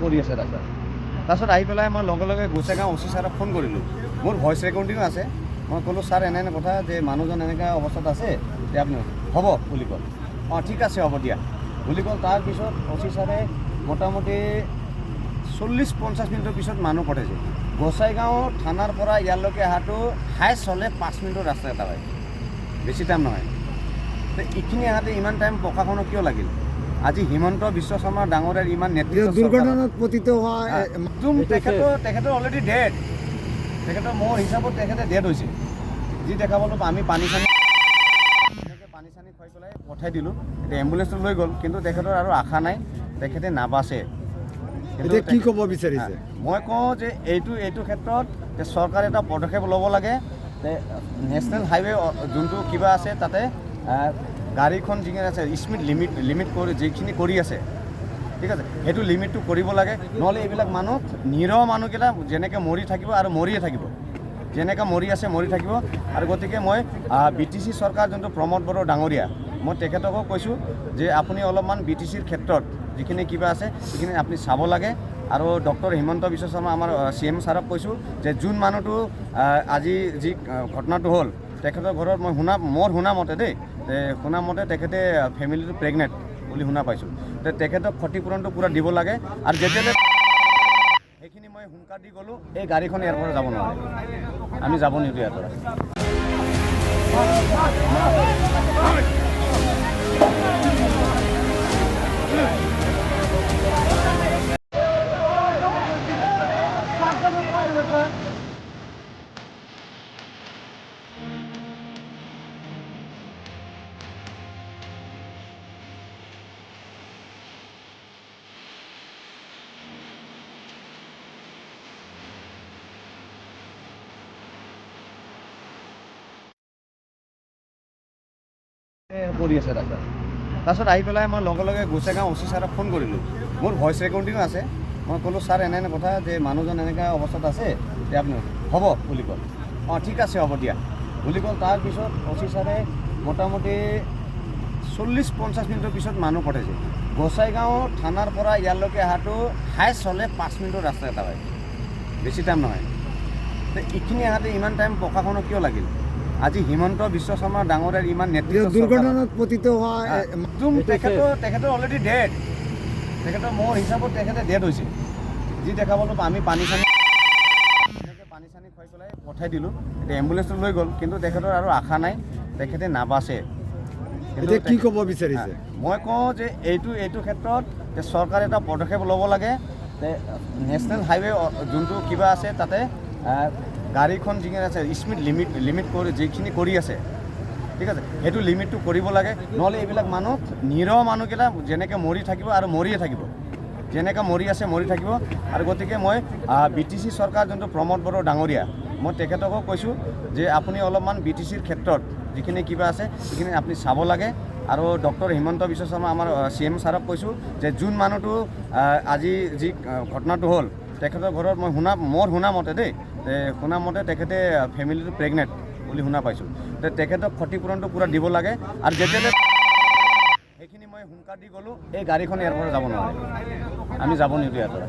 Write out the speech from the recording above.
কৰি আছে দাদা। তাৰপিছত আহি পেলাই মই লগে লগে গোসাইগাঁও অচি ছাৰক ফোন কৰিলোঁ। মোৰ ভইচ ৰেকৰ্ডিঙো আছে। মই ক'লোঁ ছাৰ এনে কথা যে মানুহজন এনেকুৱা অৱস্থাত আছে যে আপুনি হ'ব বুলি ক'ল। অঁ ঠিক আছে হ'ব দিয়া বুলি ক'ল। তাৰপিছত অচি ছাৰে মোটামুটি 40-50 মিনিটৰ পিছত মানুহ পঠাইছে। গোসাইগাঁও থানাৰ পৰা ইয়ালৈকে অহাটো হাইষ্ট হ'লে 5 মিনিটৰ ৰাস্তা এটা হয়, বেছি টাইম নহয়। এইখিনি আহাতে ইমান টাইম প্ৰশাসনক কিয় লাগিল? আজি হিমন্ত বিশ্ব শৰ্মা ডাঙৰীয়াৰ ইমান নেতৃত্ব দুৰ্ঘটনাত পতিত হোৱা তেখেতৰ অলৰেডি ডেড। তেখেতৰ মোৰ হিচাপত তেখেতে ডেড হৈছে। যি দেখা পালোঁ আমি পানী চানী খুৱাই পেলাই পঠাই দিলোঁ। এতিয়া এম্বুলেঞ্চটো লৈ গ'ল, কিন্তু তেখেতৰ আৰু আশা নাই, তেখেতে নাবাচে। এতিয়া কি ক'ব বিচাৰিছে? মই কওঁ যে এইটো ক্ষেত্ৰত যে চৰকাৰে এটা পদক্ষেপ ল'ব লাগে। নেশ্যনেল হাইৱে যোনটো কিবা আছে তাতে গাড়ীখন যিখিনি আছে স্পীড লিমিট কৰি যিখিনি কৰি আছে, ঠিক আছে, সেইটো লিমিটটো কৰিব লাগে। নহ'লে এইবিলাক মানুহ নিৰহ মানুহকেইটা যেনেকৈ মৰি থাকিব আৰু মৰিয়ে থাকিব, যেনেকৈ মৰি আছে মৰি থাকিব। আৰু গতিকে মই BTC চৰকাৰ যোনটো প্ৰমোদ বড়ো ডাঙৰীয়া, মই তেখেতকো কৈছোঁ যে আপুনি অলপমান BTCৰ ক্ষেত্ৰত যিখিনি কিবা আছে সেইখিনি আপুনি চাব লাগে। আৰু ডক্টৰ হিমন্ত বিশ্ব শৰ্মা আমাৰ CM ছাৰক কৈছোঁ যে যোন মানুহটো আজি যি ঘটনাটো হ'ল, তেখেতৰ ঘৰত মই মোৰ শুনা মতে দেই, শুনা মতে তেখেতে ফেমিলিটো প্ৰেগনেণ্ট বুলি শুনা পাইছোঁ। তেখেতক ক্ষতিপূৰণটো পূৰা দিব লাগে। আৰু যেতিয়ালৈ সেইখিনি মই হুংকাৰ দি গ'লোঁ, এই গাড়ীখন ইয়াৰ পৰা যাব নোৱাৰে, আমি যাব নিদিওঁ ইয়াৰ পৰা। কৰি আছে দাদা। তাৰপিছত আহি পেলাই মই লগে লগে গোসাইগাঁও অচি ছাৰক ফোন কৰিলোঁ। মোৰ ভইচ ৰেকৰ্ডিঙো আছে। মই ক'লোঁ ছাৰ এনে কথা যে মানুহজন এনেকুৱা অৱস্থাত আছে যে আপুনি হ'ব বুলি ক'ল। অঁ ঠিক আছে হ'ব দিয়া বুলি ক'ল। তাৰপিছত অচি ছাৰে মোটামুটি 40-50 মিনিটৰ পিছত মানুহ পঠাইছে। গোসাইগাঁও থানাৰ পৰা ইয়ালৈকে অহাটো হাইষ্ট হ'লে 5 মিনিটৰ ৰাস্তা এটা হয়, বেছি টাইম নহয়। এইখিনি আহাতে ইমান টাইম প্ৰশাসনক কিয় লাগিল? আজি হিমন্ত বিশ্ব শৰ্মা ডাঙৰীয়াৰ ইমান নেতৃত্ব দুৰ্ঘটনাত পতিত হোৱা তেখেতৰ অলৰেডি ডেড। তেখেতৰ মোৰ হিচাপত তেখেতে ডেড হৈছে। যি দেখা পালোঁ আমি পানী চানী খুৱাই পেলাই পঠাই দিলোঁ। এতিয়া এম্বুলেঞ্চটো লৈ গ'ল, কিন্তু তেখেতৰ আৰু আশা নাই, তেখেতে নাবাচে। এতিয়া কি ক'ব বিচাৰিছে? মই কওঁ যে এইটো ক্ষেত্ৰত যে চৰকাৰে এটা পদক্ষেপ ল'ব লাগে। নেশ্যনেল হাইৱে যোনটো কিবা আছে তাতে গাড়ীখন যিখিনি আছে স্পীড লিমিট কৰি যিখিনি কৰি আছে, ঠিক আছে, সেইটো লিমিটটো কৰিব লাগে। নহ'লে এইবিলাক মানুহ নিৰহ মানুহকেইটা যেনেকৈ মৰি থাকিব আৰু মৰিয়ে থাকিব, যেনেকৈ মৰি আছে মৰি থাকিব। আৰু গতিকে মই BTC চৰকাৰ যোনটো প্ৰমোদ বড়ো ডাঙৰীয়া, মই তেখেতকো কৈছোঁ যে আপুনি অলপমান BTCৰ ক্ষেত্ৰত যিখিনি কিবা আছে সেইখিনি আপুনি চাব লাগে। আৰু ডক্টৰ হিমন্ত বিশ্ব শৰ্মা আমাৰ CM ছাৰক কৈছোঁ যে যোন মানুহটো আজি যি ঘটনাটো হ'ল, তেখেতৰ ঘৰত মই মোৰ শুনা মতে দেই, শুনা মতে তেখেতে ফেমিলিটো প্ৰেগনেণ্ট বুলি শুনা পাইছোঁ। তেখেতক ক্ষতিপূৰণটো পূৰা দিব লাগে। আৰু যেতিয়ালৈ সেইখিনি মই হুংকাৰ দি গ'লোঁ, এই গাড়ীখন ইয়াৰ পৰা যাব নোৱাৰে, আমি যাব নিদিওঁ ইয়াৰ পৰা।